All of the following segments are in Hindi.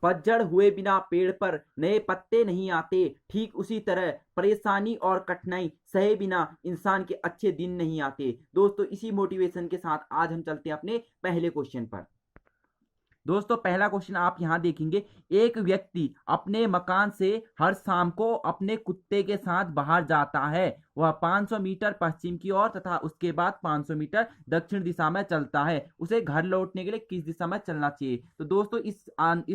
पतझड़ हुए बिना पेड़ पर नए पत्ते नहीं आते, ठीक उसी तरह परेशानी और कठिनाई सहे बिना इंसान के अच्छे दिन नहीं आते। दोस्तों इसी मोटिवेशन के साथ आज हम चलते हैं अपने पहले क्वेश्चन पर। दोस्तों पहला क्वेश्चन आप यहां देखेंगे, एक व्यक्ति अपने मकान से हर शाम को अपने कुत्ते के साथ बाहर जाता है। वह 500 मीटर पश्चिम की ओर तथा उसके बाद 500 मीटर दक्षिण दिशा में चलता है। उसे घर लौटने के लिए किस दिशा में चलना चाहिए? तो दोस्तों इस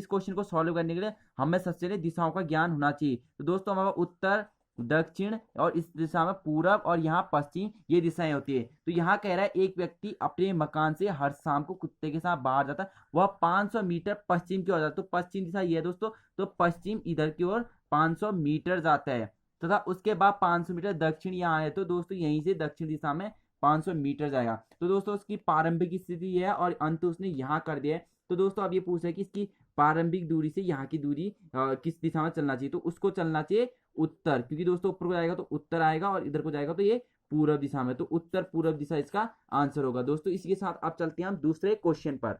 क्वेश्चन को सॉल्व करने के लिए हमें सबसे पहले दिशाओं का ज्ञान होना चाहिए। तो दोस्तों हमारा उत्तर, दक्षिण और इस दिशा में पूरब और यहाँ पश्चिम, ये दिशाएं होती है। तो यहाँ कह रहा है एक व्यक्ति अपने मकान से हर शाम को कुत्ते के साथ बाहर जाता है, वह 500 मीटर पश्चिम की ओर जाता है। तो पश्चिम दिशा ये है दोस्तों, तो पश्चिम इधर की ओर 500 मीटर जाता है तथा उसके बाद 500 मीटर दक्षिण यहाँ है। तो दोस्तों यहीं से दक्षिण दिशा में 500 मीटर जाएगा। तो दोस्तों उसकी प्रारंभिक स्थिति यह है और अंत उसने यहाँ कर दिया है। तो दोस्तों अब ये पूछ रहे हैं कि इसकी प्रारंभिक दूरी से यहाँ की दूरी किस दिशा में चलना चाहिए? तो उसको चलना चाहिए उत्तर, क्योंकि दोस्तों ऊपर को जाएगा तो उत्तर आएगा और इधर को जाएगा तो ये पूरब दिशा में। तो उत्तर पूरब दिशा इसका आंसर होगा। दोस्तों इसी के साथ आप चलते हैं हम दूसरे क्वेश्चन पर।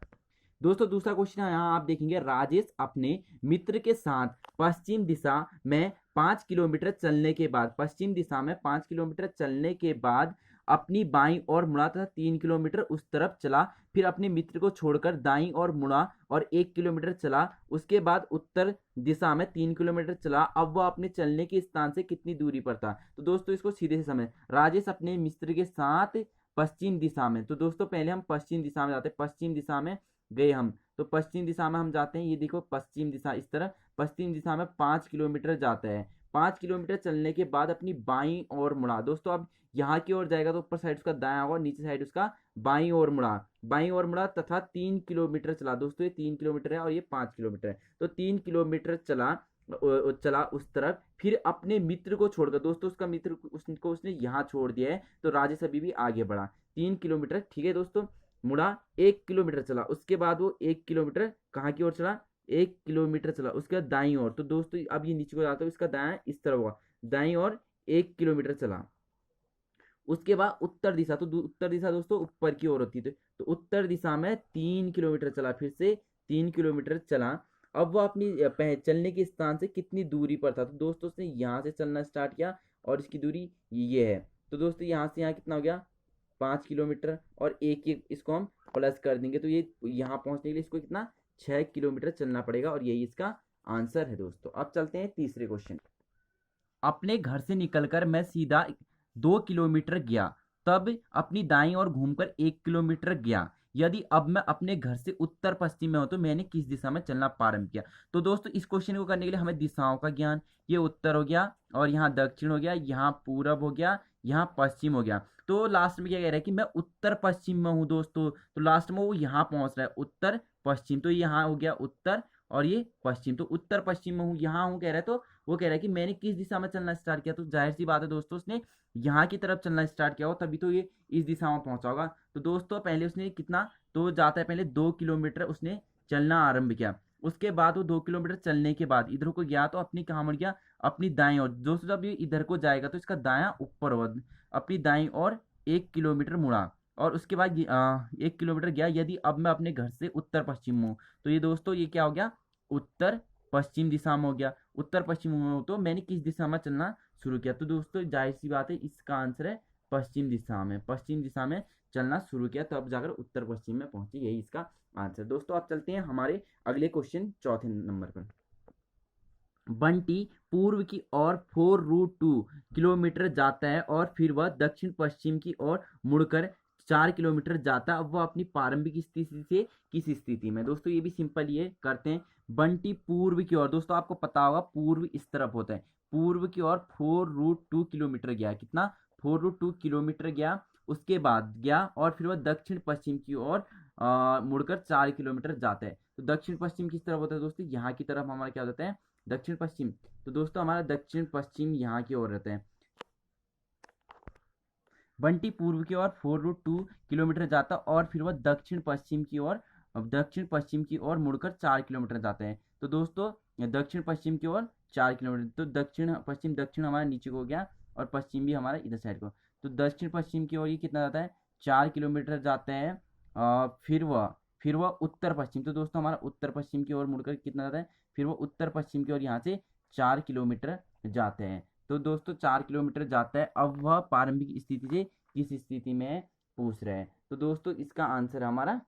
दोस्तों दूसरा क्वेश्चन है, यहाँ आप देखेंगे, राजेश अपने मित्र के साथ पश्चिम दिशा में 5 किलोमीटर चलने के बाद, पश्चिम दिशा में 5 किलोमीटर चलने के बाद अपनी बाईं ओर मुड़ा तथा 3 किलोमीटर उस तरफ चला, फिर अपने मित्र को छोड़कर दाईं ओर मुड़ा और 1 किलोमीटर चला, उसके बाद उत्तर दिशा में 3 किलोमीटर चला। अब वह अपने चलने के स्थान से कितनी दूरी पर था? तो दोस्तों इसको सीधे से समझ, राजेश अपने मित्र के साथ पश्चिम दिशा में, तो दोस्तों पहले हम पश्चिम दिशा में जाते हैं। पश्चिम दिशा में गए हम, तो पश्चिम दिशा में हम जाते हैं, ये देखो पश्चिम दिशा, इस तरह पश्चिम दिशा में 5 किलोमीटर जाता है। 5 किलोमीटर चलने के बाद अपनी बाईं ओर मुड़ा। दोस्तों अब यहाँ की ओर जाएगा तो ऊपर साइड उसका दायां होगा, नीचे साइड उसका बाईं ओर मुड़ा, बाईं ओर मुड़ा तथा 3 किलोमीटर चला। दोस्तों ये 3 किलोमीटर है और ये 5 किलोमीटर है, तो 3 किलोमीटर चला उस तरफ, फिर अपने मित्र को छोड़कर, दोस्तों उसका मित्र उसको उसने यहाँ छोड़ दिया है, तो राजेश अभी भी आगे बढ़ा 3 किलोमीटर, ठीक है दोस्तों, मुड़ा 1 किलोमीटर चला, उसके बाद वो 1 किलोमीटर कहाँ की ओर चला? 1 किलोमीटर चला, उसके बाद दाईं ओर। तो दोस्तों अब ये नीचे को जाता है, इसका दायां इस तरफ होगा, दाईं ओर 1 किलोमीटर चला। उसके बाद उत्तर दिशा, तो उत्तर दिशा दोस्तों ऊपर की ओर होती है, तो उत्तर दिशा में 3 किलोमीटर चला, फिर से 3 किलोमीटर चला। अब वो अपनी चलने के स्थान से कितनी दूरी पर था? तो दोस्तों उसने यहाँ से चलना स्टार्ट किया और इसकी दूरी ये है। तो दोस्तों यहाँ से यहाँ कितना हो गया? 5 किलोमीटर, और एक एक इसको हम प्लस कर देंगे, तो ये यहाँ पहुँचने के लिए इसको कितना 6 किलोमीटर चलना पड़ेगा, और यही इसका आंसर है। दोस्तों अब चलते हैं तीसरे क्वेश्चन। अपने घर से निकलकर मैं सीधा 2 किलोमीटर गया, तब अपनी दाईं ओर घूमकर 1 किलोमीटर गया। यदि अब मैं अपने घर से उत्तर पश्चिम में हूं तो मैंने किस दिशा में चलना प्रारंभ किया? तो दोस्तों इस क्वेश्चन को करने के लिए हमें दिशाओं का ज्ञान, ये उत्तर हो गया और यहाँ दक्षिण हो गया, यहाँ पूरब हो गया, यहाँ पश्चिम हो गया। तो लास्ट में क्या कह रहा है कि मैं उत्तर पश्चिम में हूँ दोस्तों, तो लास्ट में वो यहाँ पहुंच रहा है उत्तर पश्चिम, तो यहाँ हो गया उत्तर और ये पश्चिम, तो उत्तर पश्चिम में हूँ, यहाँ हूँ कह रहा है। तो वो कह रहा है कि मैंने किस दिशा में चलना स्टार्ट किया, तो जाहिर सी बात है दोस्तों उसने यहाँ की तरफ चलना स्टार्ट किया हो, तभी तो ये इस दिशा में पहुंचा होगा। तो दोस्तों पहले उसने कितना, तो जाता है पहले 2 किलोमीटर उसने चलना आरंभ किया, उसके बाद वो 2 किलोमीटर चलने के बाद इधर को गया, तो अपनी कहाँ मुड़ गया? अपनी दाएं ओर। दोस्तों जब ये इधर को जाएगा तो इसका दायां ऊपर होगा, अपनी दाएं ओर 1 किलोमीटर मुड़ा और उसके बाद 1 किलोमीटर गया। यदि अब मैं अपने घर से उत्तर पश्चिम हूँ, तो ये दोस्तों ये क्या हो गया? उत्तर पश्चिम दिशा में हो गया। उत्तर पश्चिम में हो तो मैंने किस दिशा में चलना शुरू किया? तो दोस्तों जाहिर सी बात है इसका आंसर है पश्चिम दिशा में, पश्चिम दिशा में चलना शुरू किया, तब जाकर उत्तर पश्चिम में पहुंचे, यही इसका आंसर। दोस्तों आप चलते हैं हमारे अगले क्वेश्चन, चौथे नंबर पर। बंटी पूर्व की ओर 4√2 किलोमीटर जाता है और फिर वह दक्षिण पश्चिम की ओर मुड़कर 4 किलोमीटर जाता है। अब वह अपनी प्रारंभिक स्थिति से किस स्थिति में? दोस्तों ये भी सिंपल, ये करते हैं। बंटी पूर्व की ओर, दोस्तों आपको पता होगा पूर्व इस तरफ होता है, पूर्व की ओर 4√2 किलोमीटर गया, कितना? 4√2 किलोमीटर गया, उसके बाद गया और फिर वह दक्षिण पश्चिम की ओर मुड़कर 4 किलोमीटर जाता है। तो दक्षिण पश्चिम किस तरफ होता है दोस्तों? यहाँ की तरफ हमारा क्या होता है? दक्षिण पश्चिम। तो दोस्तों हमारा दक्षिण पश्चिम यहाँ की ओर रहते हैं। बंटी पूर्व की ओर 4√2 किलोमीटर जाता और फिर वह दक्षिण पश्चिम की ओर मुड़कर 4 किलोमीटर जाते हैं। तो दोस्तों दक्षिण पश्चिम की ओर 4 किलोमीटर, तो दक्षिण पश्चिम, दक्षिण हमारा नीचे को हो गया और पश्चिम भी हमारा इधर साइड को। तो दक्षिण पश्चिम की ओर ये कितना जाता है? 4 किलोमीटर जाते हैं। फिर वह फिर वह उत्तर पश्चिम, तो दोस्तों हमारा उत्तर पश्चिम की ओर मुड़कर कितना जाता है, फिर वह उत्तर पश्चिम की ओर यहाँ से 4 किलोमीटर जाते हैं। तो दोस्तों 4 किलोमीटर जाता है। अब वह प्रारंभिक स्थिति से किस स्थिति में पूछ रहे हैं, तो दोस्तों इसका आंसर हमारा,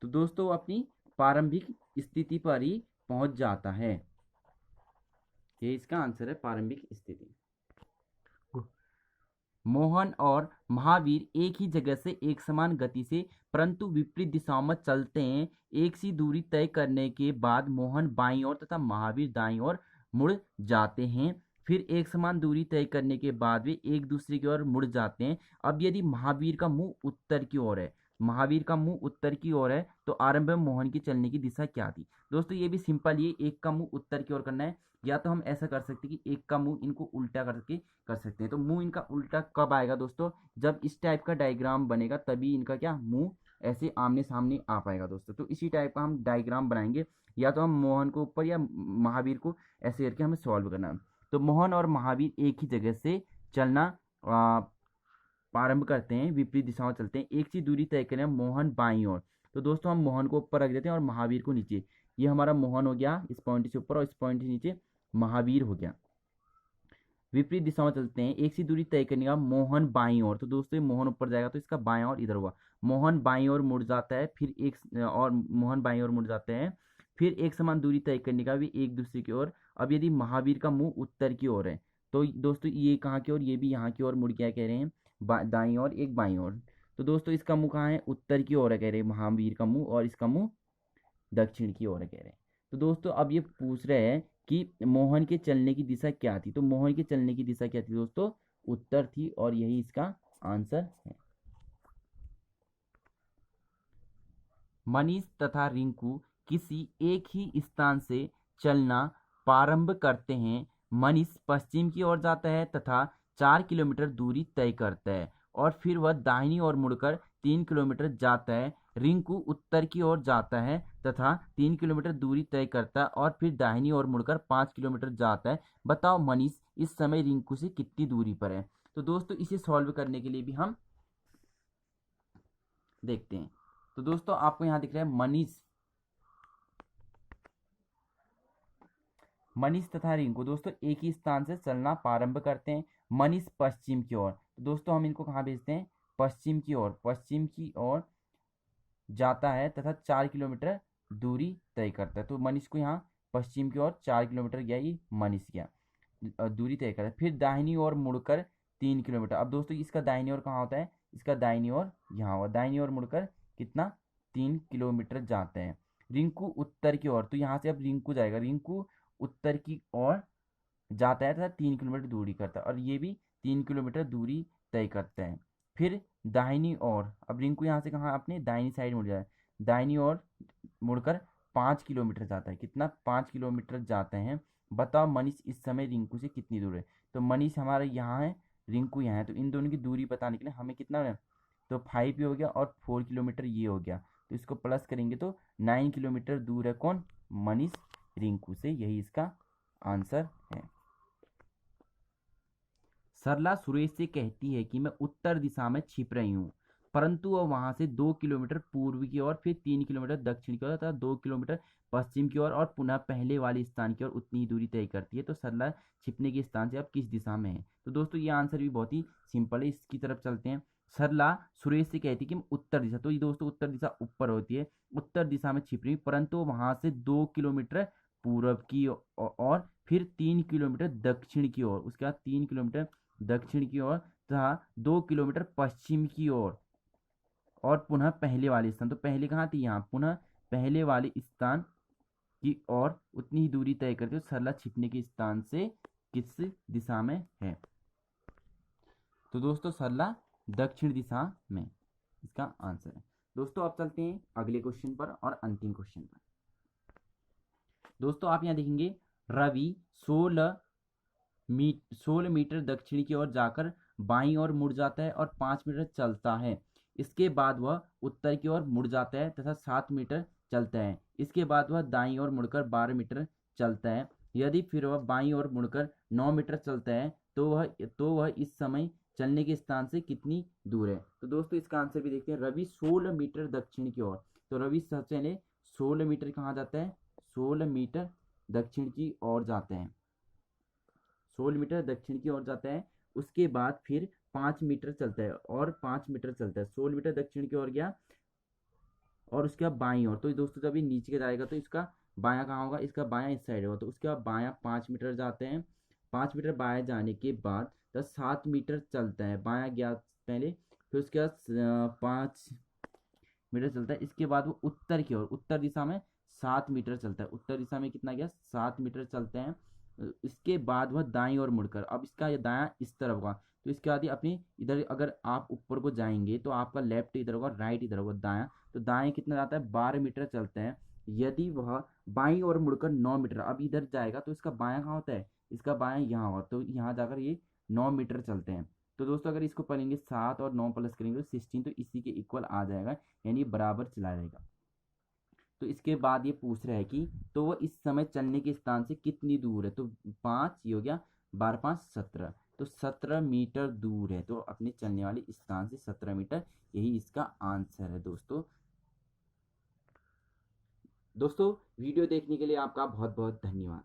तो दोस्तों अपनी प्रारंभिक स्थिति पर ही पहुंच जाता है। ये इसका आंसर है, प्रारंभिक स्थिति। मोहन और महावीर एक ही जगह से एक समान गति से परंतु विपरीत दिशाओं में चलते हैं। एक सी दूरी तय करने के बाद मोहन बाईं ओर तथा महावीर दाईं ओर मुड़ जाते हैं। फिर एक समान दूरी तय करने के बाद वे एक दूसरे की ओर मुड़ जाते हैं। अब यदि महावीर का मुंह उत्तर की ओर है, महावीर का मुंह उत्तर की ओर है, तो आरंभ में मोहन की चलने की दिशा क्या थी। दोस्तों ये भी सिंपल, ये एक का मुंह उत्तर की ओर करना है, या तो हम ऐसा कर सकते हैं कि एक का मुंह इनको उल्टा करके कर सकते हैं। तो मुंह इनका उल्टा कब आएगा दोस्तों, जब इस टाइप का डायग्राम बनेगा, तभी इनका क्या मुंह ऐसे आमने सामने आ पाएगा दोस्तों। तो इसी टाइप का हम डायग्राम बनाएंगे, या तो हम मोहन को ऊपर या महावीर को ऐसे करके हमें सॉल्व करना है। तो मोहन और महावीर एक ही जगह से चलना प्रारंभ करते हैं, विपरीत दिशाओं चलते हैं। एक सी दूरी तय करें, मोहन बाईं ओर, तो दोस्तों हम मोहन को ऊपर रख देते हैं और महावीर को नीचे। ये हमारा मोहन हो गया इस पॉइंट से ऊपर, और इस पॉइंट से नीचे महावीर हो गया। विपरीत दिशाओं चलते हैं, एक सी दूरी तय करने का, मोहन बाईं ओर, तो दोस्तों ये मोहन ऊपर जाएगा तो इसका बाएं ओर इधर हुआ, मोहन बाईं ओर मुड़ जाता है। फिर एक और मोहन बाईं ओर मुड़ जाते हैं। फिर एक समान दूरी तय करने का भी एक दूसरे की ओर। अब यदि महावीर का मुंह उत्तर की ओर है, तो दोस्तों ये कहाँ की ओर, ये भी यहाँ की ओर मुड़ गया, कह रहे हैं दाईं ओर, एक बाईं ओर। तो दोस्तों इसका मुंह कहाँ है, उत्तर की ओर है, कह रहे हैं महावीर का मुंह, और इसका मुंह दक्षिण की ओर है, कह रहे हैं। तो दोस्तों अब ये पूछ रहे हैं कि मोहन के चलने की दिशा क्या थी, तो मोहन के चलने की दिशा क्या थी दोस्तों, उत्तर थी, और यही इसका आंसर है। मनीष तथा रिंकू किसी एक ही स्थान से चलना प्रारंभ करते हैं। मनीष पश्चिम की ओर जाता है तथा 4 किलोमीटर दूरी तय करता है, और फिर वह दाहिनी ओर मुड़कर 3 किलोमीटर जाता है। रिंकू उत्तर की ओर जाता है तथा 3 किलोमीटर दूरी तय करता है, और फिर दाहिनी ओर मुड़कर 5 किलोमीटर जाता है। बताओ मनीष इस समय रिंकू से कितनी दूरी पर है। तो दोस्तों इसे सॉल्व करने के लिए भी हम देखते हैं। तो दोस्तों आपको यहां दिख रहा है मनीष तथा रिंकू दोस्तों एक ही स्थान से चलना प्रारंभ करते हैं। मनीष पश्चिम की ओर, तो दोस्तों हम इनको कहाँ भेजते हैं, पश्चिम की ओर, पश्चिम की ओर जाता है तथा 4 किलोमीटर दूरी तय करता है। तो मनीष को यहाँ पश्चिम की ओर 4 किलोमीटर गया, ये मनीष गया, दूरी तय करता है। फिर दाहिनी ओर मुड़कर 3 किलोमीटर। अब दोस्तों इसका दाहिनी ओर कहाँ होता है, इसका दाहिनी ओर यहाँ हुआ, दाहिनी ओर मुड़कर कितना, 3 किलोमीटर जाते हैं। रिंकू उत्तर की ओर, तो यहाँ से अब रिंकू जाएगा, रिंकू उत्तर की ओर जाता है तथा 3 किलोमीटर दूरी करता है, और ये भी 3 किलोमीटर दूरी तय करते हैं। फिर दाहिनी ओर, अब रिंकू यहाँ से कहाँ अपने दाहिनी साइड मुड़ जाए, दाहिनी ओर मुड़कर 5 किलोमीटर जाता है, कितना, 5 किलोमीटर जाते हैं। बताओ मनीष इस समय रिंकू से कितनी दूर है। तो मनीष हमारा यहाँ है, रिंकू यहाँ है, तो इन दोनों की दूरी बताने के लिए हमें कितना है, तो 5 ही हो गया, और 4 किलोमीटर ये हो गया, तो इसको प्लस करेंगे तो 9 किलोमीटर दूर है कौन, मनीष रिंकू से, यही इसका आंसर है। सरला सुरेश से कहती है कि मैं उत्तर दिशा में छिप रही हूँ, परंतु वह वहां से 2 किलोमीटर पूर्व की ओर, फिर 3 किलोमीटर दक्षिण की ओर तथा 2 किलोमीटर पश्चिम की ओर, और पुनः पहले वाले स्थान की ओर उतनी ही दूरी तय करती है। तो सरला छिपने के स्थान से अब किस दिशा में है। तो दोस्तों ये आंसर भी बहुत ही सिंपल है, इसकी तरफ चलते हैं। सरला सुरेश से कहती है कि उत्तर दिशा, तो ये दोस्तों उत्तर दिशा ऊपर होती है, उत्तर दिशा में छिप रही, परंतु वहां से 2 किलोमीटर पूर्व की और फिर 3 किलोमीटर दक्षिण की ओर, उसके बाद 3 किलोमीटर दक्षिण की ओर तथा 2 किलोमीटर पश्चिम की ओर, और पुनः पहले वाले स्थान, तो पहले कहाँ थी, यहाँ, पुनः पहले वाले स्थान की ओर उतनी ही दूरी तय करते हो। सरला छिपने के स्थान से किस दिशा में है। तो दोस्तों सरला दक्षिण दिशा में इसका आंसर है। दोस्तों अब चलते हैं अगले क्वेश्चन पर और अंतिम क्वेश्चन पर। दोस्तों आप यहाँ देखेंगे रवि 16 मीटर दक्षिण की ओर जाकर बाईं ओर मुड़ जाता है और 5 मीटर चलता है। इसके बाद वह उत्तर की ओर मुड़ जाता है तथा 7 मीटर चलता है। इसके बाद वह दाईं ओर मुड़कर 12 मीटर चलता है। यदि फिर वह बाईं ओर मुड़कर 9 मीटर चलता है तो वह इस समय चलने के स्थान से कितनी दूर है। तो दोस्तों इसका आंसर भी देखते हैं। रवि 16 मीटर दक्षिण की ओर। तो रवि सबसे पहले 16 मीटर कहाँ जाता है, 16 मीटर दक्षिण की ओर जाते हैं, 16 मीटर दक्षिण की ओर जाता है। उसके बाद फिर 5 मीटर चलता है और 5 मीटर चलता है, 16 मीटर दक्षिण की ओर गया और उसके बाद बाईं ओर। तो दोस्तों जब ये नीचे के जाएगा तो इसका बायां कहाँ होगा, इसका बायां इस साइड होगा। तो उसके बाद बायां 5 मीटर जाते हैं, 5 मीटर बायां जाने के बाद 7 मीटर चलता है, बायां गया पहले, फिर उसके बाद 5 मीटर चलता है। इसके बाद वो उत्तर की ओर, उत्तर दिशा में 7 मीटर चलता है, उत्तर दिशा में कितना गया, 7 मीटर चलते हैं। इसके बाद वह दाईं ओर मुड़कर, अब इसका ये दायां इस तरफ होगा, तो इसके बाद ये अपनी इधर, अगर आप ऊपर को जाएंगे तो आपका लेफ्ट इधर होगा, राइट इधर होगा, दायां। तो दाएं कितना जाता है, 12 मीटर चलते हैं। यदि वह बाईं ओर मुड़कर 9 मीटर, अब इधर जाएगा तो इसका बायां कहाँ होता है, इसका बायां यहाँ होगा, तो यहाँ जाकर ये 9 मीटर चलते हैं। तो दोस्तों अगर इसको पढ़ेंगे 7 और 9 प्लस करेंगे तो 16, तो इसी के इक्वल आ जाएगा, यानी बराबर चला जाएगा। तो इसके बाद ये पूछ रहा है कि तो वो इस समय चलने के स्थान से कितनी दूर है। तो 5 ये हो गया, 12 5 17, तो 17 मीटर दूर है। तो अपने चलने वाले स्थान से 17 मीटर, यही इसका आंसर है दोस्तों। दोस्तों वीडियो देखने के लिए आपका बहुत बहुत धन्यवाद।